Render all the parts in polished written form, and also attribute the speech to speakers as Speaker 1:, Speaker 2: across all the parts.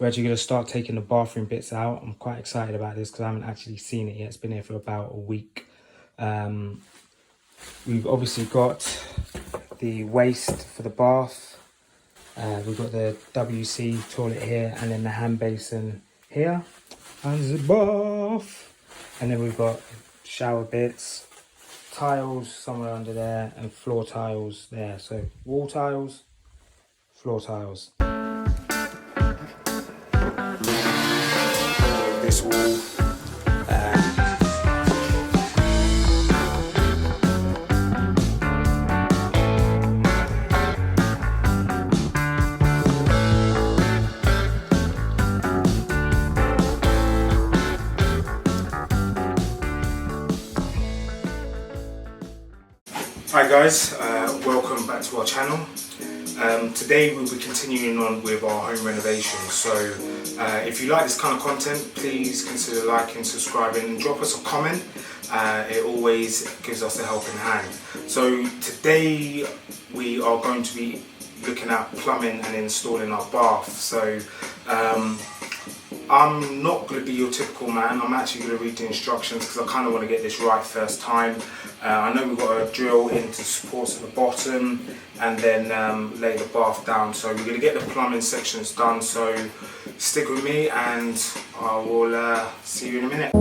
Speaker 1: we're actually going to start taking the bathroom bits out. I'm quite excited about this because I haven't actually seen it yet. It's been here for about a week. We've obviously got the waste for the bath. We've got the WC toilet here, and then the hand basin here, and the bath. And then we've got shower bits, tiles somewhere under there, and floor tiles there. So wall tiles, floor tiles. This wall. Hi guys, welcome back to our channel. Today we'll be continuing on with our home renovation. So if you like this kind of content, please consider liking, subscribing, and drop us a comment. It always gives us a helping hand. So today we are going to be looking at plumbing and installing our bath. So I'm not going to be your typical man. I'm actually going to read the instructions because I kind of want to get this right first time. I know we've got a drill into supports at the bottom and then lay the bath down. So we're going to get the plumbing sections done. So stick with me and I will see you in a minute.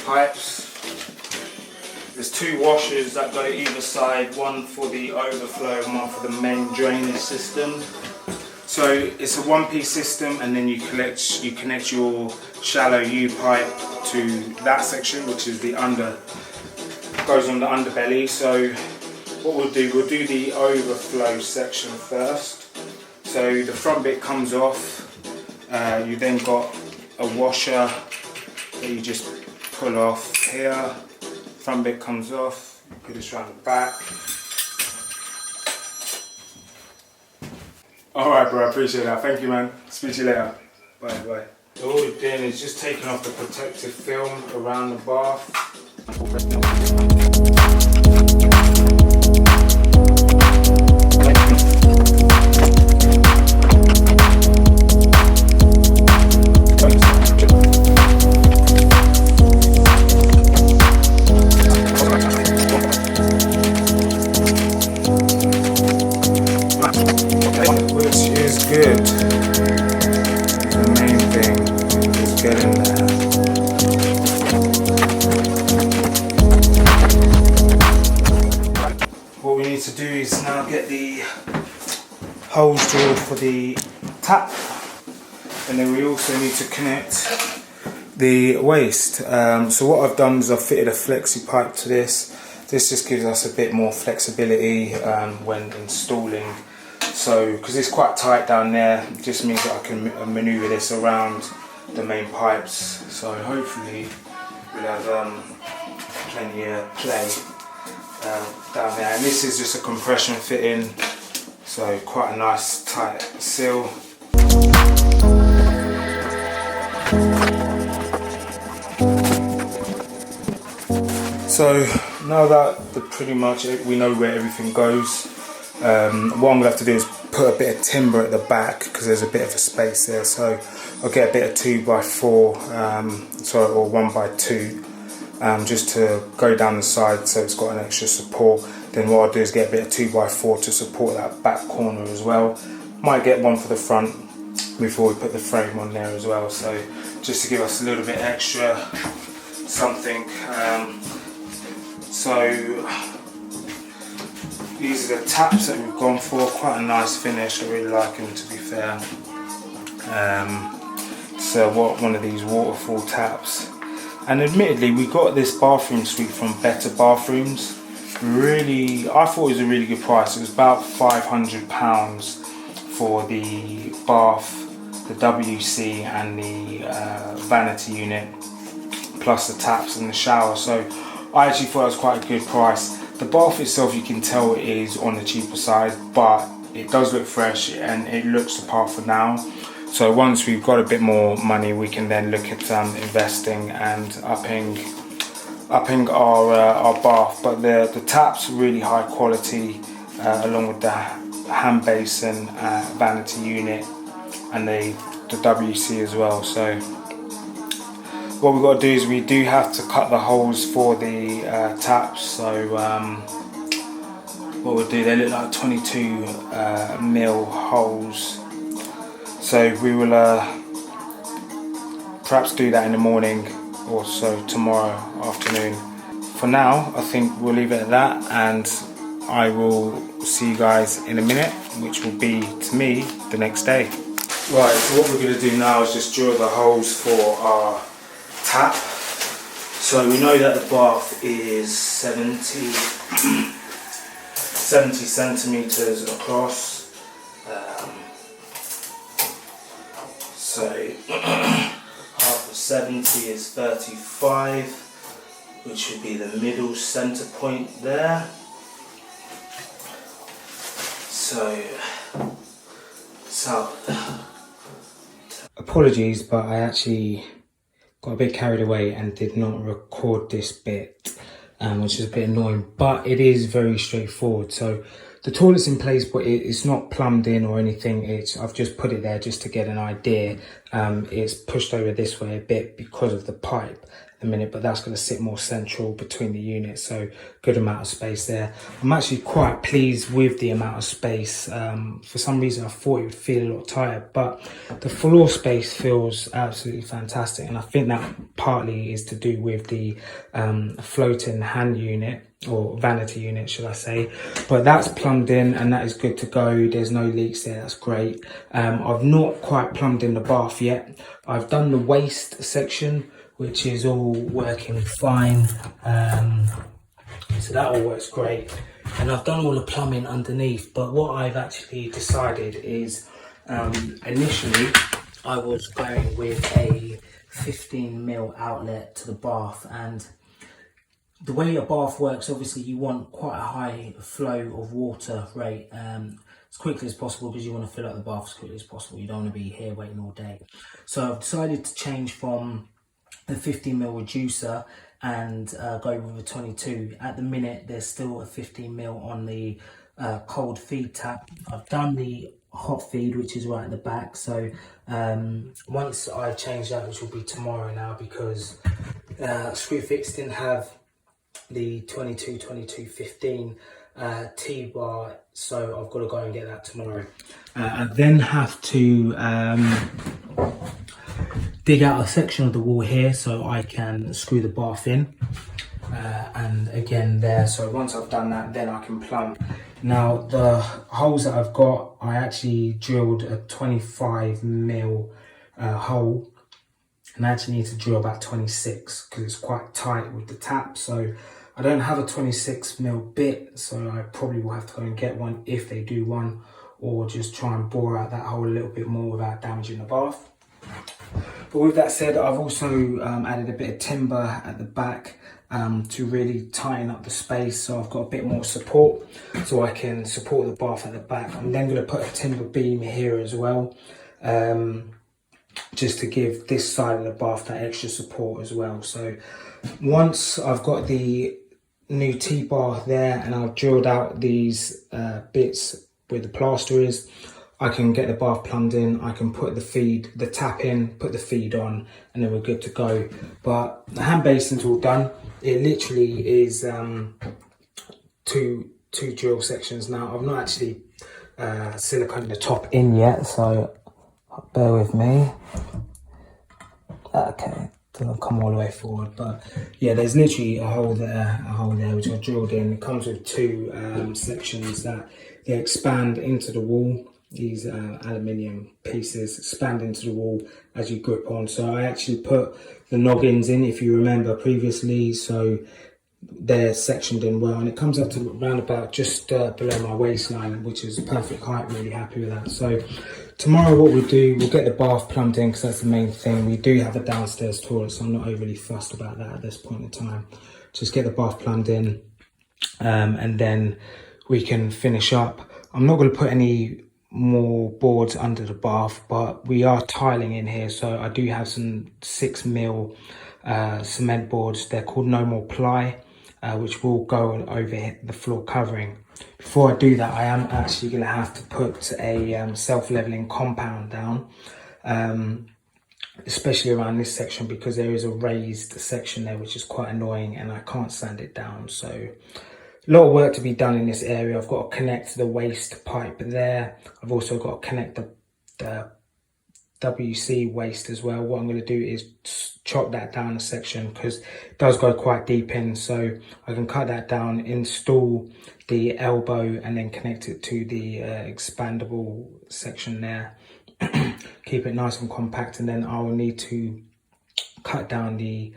Speaker 1: Pipes. There's two washers that go either side, one for the overflow and one for the main drainage system. So it's a one-piece system, and then you connect your shallow U pipe to that section, which is the goes on the underbelly. So what we'll do the overflow section first. So the front bit comes off. You then got a washer that you just pull off here, front bit comes off, put this around the back. Alright bro, I appreciate that, thank you man, speak to you later, bye bye. So all we're doing is just taking off the protective film around the bath. Good. The main thing is getting there. What we need to do is now get the holes drilled for the tap, and then we also need to connect the waste. So what I've done is I've fitted a flexi pipe to this. This just gives us a bit more flexibility when installing. So, because it's quite tight down there, it just means that I can manoeuvre this around the main pipes. So hopefully we'll have plenty of play down there. And this is just a compression fitting, so quite a nice tight seal. So now that pretty much we know where everything goes, what I'm going to have to do is put a bit of timber at the back because there's a bit of a space there. So I'll get a bit of 2x4 or 1x2 just to go down the side so it's got an extra support. Then what I'll do is get a bit of 2x4 to support that back corner as well. Might get one for the front before we put the frame on there as well, so just to give us a little bit extra something. So these are the taps that we've gone for, quite a nice finish, I really like them to be fair. So one of these waterfall taps. And admittedly, we got this bathroom suite from Better Bathrooms. Really, I thought it was a really good price. It was about £500 for the bath, the WC and the vanity unit, plus the taps and the shower. So I actually thought it was quite a good price. The bath itself, you can tell, is on the cheaper side, but it does look fresh and it looks the part for now. So once we've got a bit more money, we can then look at investing and upping our bath. But the taps are really high quality, along with the hand basin, vanity unit, and the WC as well. So what we've got to do is we do have to cut the holes for the taps. So what we'll do, they look like 22 mil holes. So we will perhaps do that in the morning or so tomorrow afternoon. For now, I think we'll leave it at that, and I will see you guys in a minute, which will be, to me, the next day. Right, so what we're going to do now is just drill the holes for our tap. So we know that the bath is 70 centimeters across. So half of 70 is 35, which would be the middle center point there. So apologies, but I actually got a bit carried away and did not record this bit, which is a bit annoying, but it is very straightforward. So the toilet's in place, but it's not plumbed in or anything. I've just put it there just to get an idea. It's pushed over this way a bit because of the pipe a minute, but that's going to sit more central between the units, so good amount of space there. I'm actually quite pleased with the amount of space. For some reason I thought it would feel a lot tighter, but the floor space feels absolutely fantastic, and I think that partly is to do with the floating hand unit, or vanity unit should I say, but that's plumbed in and that is good to go. There's no leaks there, that's great. I've not quite plumbed in the bath yet. I've done the waste section, which is all working fine, so that all works great, and I've done all the plumbing underneath. But what I've actually decided is, initially I was going with a 15 mil outlet to the bath, and the way a bath works, obviously you want quite a high flow of water rate as quickly as possible, because you want to fill up the bath as quickly as possible. You don't want to be here waiting all day. So I've decided to change from the 15 mil reducer and go with a 22. At the minute there's still a 15 mil on the cold feed tap. I've done the hot feed, which is right at the back. So once I change that, which will be tomorrow now, because Screwfix didn't have the 22-15 T-bar, so I've got to go and get that tomorrow. I then have to dig out a section of the wall here so I can screw the bath in, and again there. So once I've done that, then I can plumb. Now the holes that I've got, I actually drilled a 25 mil hole, and I actually need to drill about 26 because it's quite tight with the tap. So I don't have a 26 mil bit, so I probably will have to go and get one if they do one, or just try and bore out that hole a little bit more without damaging the bath. But with that said, I've also added a bit of timber at the back to really tighten up the space, so I've got a bit more support so I can support the bath at the back. I'm then going to put a timber beam here as well, just to give this side of the bath that extra support as well. So once I've got the new T-bar there and I've drilled out these bits where the plaster is, I can get the bath plumbed in, I can put the tap in, put the feed on, and then we're good to go. But the hand basin's all done. It literally is two drill sections now. I've not actually siliconed the top in yet, so bear with me. Okay, doesn't come all the way forward, but yeah, there's literally a hole there, which I drilled in. It comes with two sections that they expand into the wall. these aluminium pieces expand into the wall as you grip on. So I actually put the noggins in, if you remember previously, so they're sectioned in well, and it comes up to around about just below my waistline, which is perfect height. Really happy with that. So tomorrow what we'll do, we'll get the bath plumbed in, because that's the main thing. We do have a downstairs toilet, so I'm not overly fussed about that at this point in time. Just get the bath plumbed in, and then we can finish up. I'm not going to put any more boards under the bath, but we are tiling in here, so I do have some 6mm cement boards. They're called No More Ply, which will go over the floor covering. Before I do that, I am actually going to have to put a self-leveling compound down, especially around this section, because there is a raised section there which is quite annoying and I can't sand it down. So a lot of work to be done in this area. I've got to connect the waste pipe there. I've also got to connect the WC waste as well. What I'm going to do is chop that down a section, because it does go quite deep in, so I can cut that down, install the elbow, and then connect it to the expandable section there. Keep it nice and compact, and then I will need to cut down the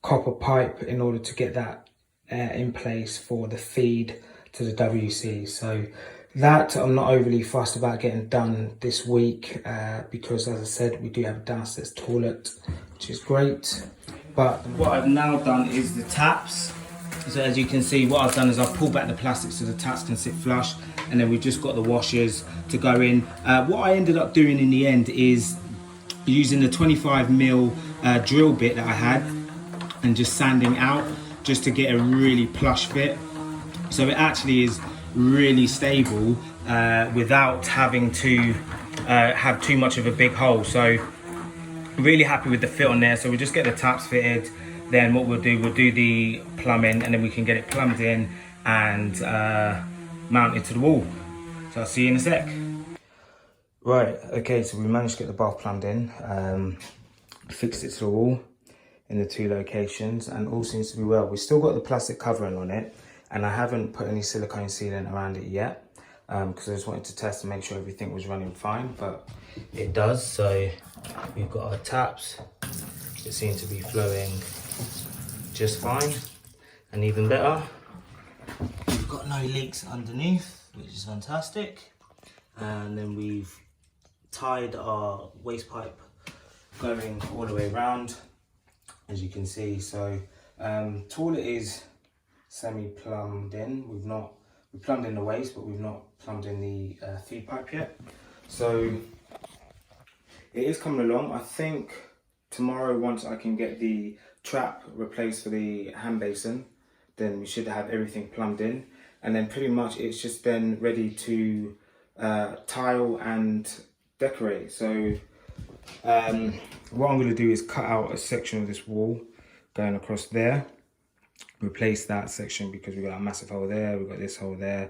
Speaker 1: copper pipe in order to get that in place for the feed to the WC. So that I'm not overly fussed about getting done this week, because as I said, we do have a downstairs toilet, which is great. But what I've now done is the taps. So as you can see, what I've done is I've pulled back the plastic so the taps can sit flush, and then we've just got the washers to go in. What I ended up doing in the end is using the 25mm drill bit that I had and just sanding out, just to get a really plush fit. So it actually is really stable without having to have too much of a big hole. So really happy with the fit on there. So we'll just get the taps fitted, then what we'll do the plumbing, and then we can get it plumbed in and mounted to the wall. So I'll see you in a sec. Right, okay, so we managed to get the bath plumbed in, fixed it to the wall in the 2 locations, and all seems to be well. We've still got the plastic covering on it, and I haven't put any silicone sealant around it yet, because I just wanted to test and make sure everything was running fine, but it does. So we've got our taps, it seems to be flowing just fine, and even better, we've got no leaks underneath, which is fantastic. And then we've tied our waste pipe going all the way around, as you can see. So toilet is semi-plumbed in. We've plumbed in the waste, but we've not plumbed in the feed pipe yet. So it is coming along. I think tomorrow, once I can get the trap replaced for the hand basin, then we should have everything plumbed in, and then pretty much it's just then ready to tile and decorate. So what I'm going to do is cut out a section of this wall going across there, replace that section, because we've got a massive hole there, we've got this hole there.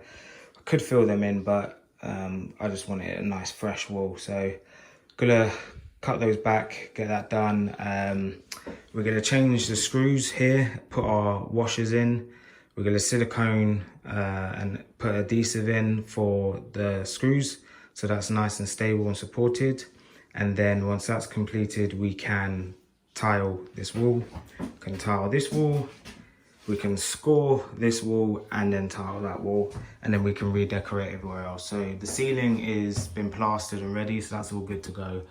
Speaker 1: I could fill them in, but I just wanted a nice fresh wall, so gonna cut those back, get that done. We're gonna change the screws here, put our washers in. We're gonna silicone and put adhesive in for the screws, so that's nice and stable and supported. And then once that's completed, we can tile this wall, can tile this wall, we can score this wall, and then tile that wall, and then we can redecorate everywhere else. So the ceiling is been plastered and ready, so that's all good to go.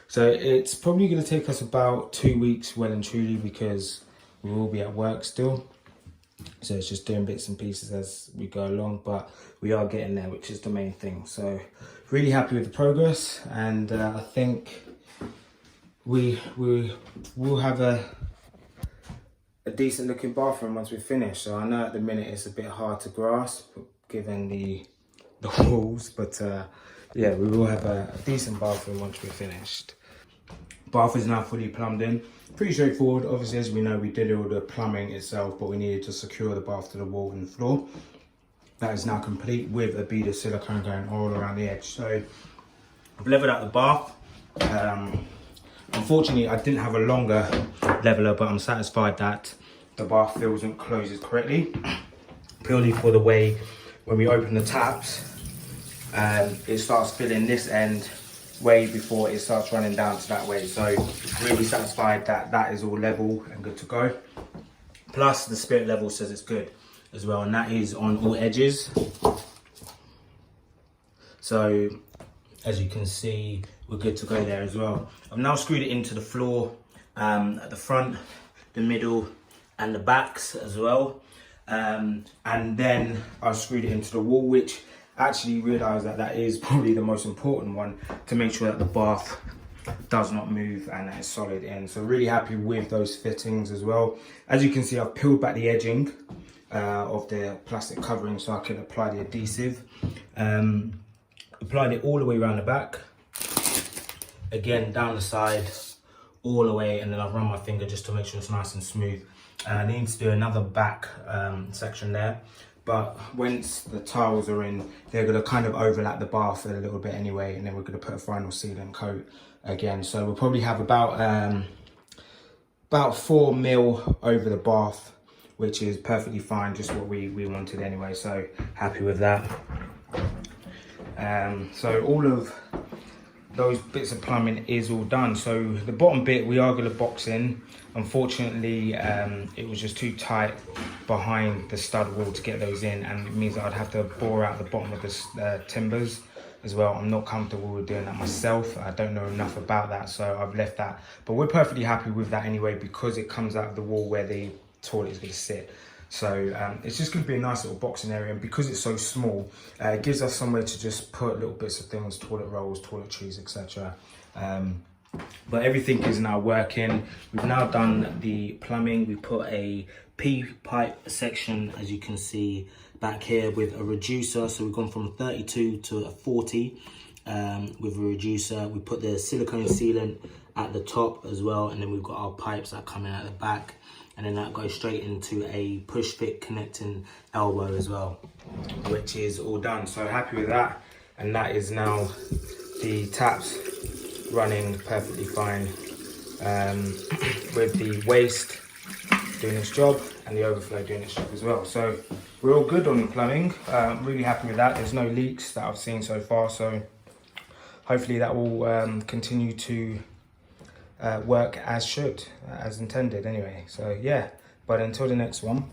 Speaker 1: So it's probably going to take us about 2 weeks, well and truly, because we will be at work still. So it's just doing bits and pieces as we go along, but we are getting there, which is the main thing. So really happy with the progress, and I think we will have a decent looking bathroom once we finish. So I know at the minute it's a bit hard to grasp given the walls, but yeah, we will have a decent bathroom once we're finished. Bath is now fully plumbed in. Pretty straightforward. Obviously, as we know, we did all the plumbing itself, but we needed to secure the bath to the wall and the floor. That is now complete with a bead of silicone going all around the edge. So I've leveled out the bath. Unfortunately, I didn't have a longer leveler, but I'm satisfied that the bath fills and closes correctly, purely for the way when we open the taps, it starts filling this end way before it starts running down to that way. So really satisfied that that is all level and good to go. Plus the spirit level says it's good as well, and that is on all edges. So as you can see, we're good to go there as well. I've now screwed it into the floor at the front, the middle and the backs as well. And then I screwed it into the wall, which actually realised that that is probably the most important one, to make sure that the bath does not move and that it's solid in. So really happy with those fittings as well. As you can see, I've peeled back the edging of the plastic covering so I can apply the adhesive. Applied it all the way around the back, again down the side, all the way, and then I've run my finger just to make sure it's nice and smooth. I need to do another back section there, but once the tiles are in, they're going to kind of overlap the bath a little bit anyway, and then we're going to put a final sealant coat again. So we'll probably have about 4 mil over the bath, which is perfectly fine, just what we wanted anyway, so happy with that. So all of those bits of plumbing is all done. So the bottom bit we are going to box in. Unfortunately, it was just too tight behind the stud wall to get those in, and it means that I'd have to bore out the bottom of the timbers as well. I'm not comfortable with doing that myself. I don't know enough about that, so I've left that. But we're perfectly happy with that anyway, because it comes out of the wall where the toilet is going to sit. So it's just going to be a nice little boxing area, and because it's so small, it gives us somewhere to just put little bits of things, toilet rolls, toiletries, etc. But everything is now working. We've now done the plumbing. We put a P-pipe section, as you can see back here, with a reducer. So we've gone from 32 to a 40 with a reducer. We put the silicone sealant at the top as well, and then we've got our pipes that come in at the back. And then that goes straight into a push fit connecting elbow as well, which is all done. So happy with that. And that is now the taps running perfectly fine, with the waste doing its job and the overflow doing its job as well. So we're all good on the plumbing. Really happy with that. There's no leaks that I've seen so far. So hopefully that will continue to work as intended anyway. So yeah, but until the next one,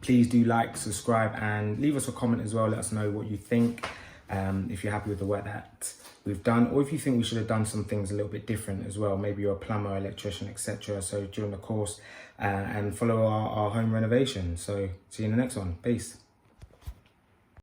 Speaker 1: please do like, subscribe, and leave us a comment as well. Let us know what you think, if you're happy with the work that we've done, or if you think we should have done some things a little bit different as well. Maybe you're a plumber, electrician, etc. So during the course, and follow our home renovation. So see you in the next one. Peace.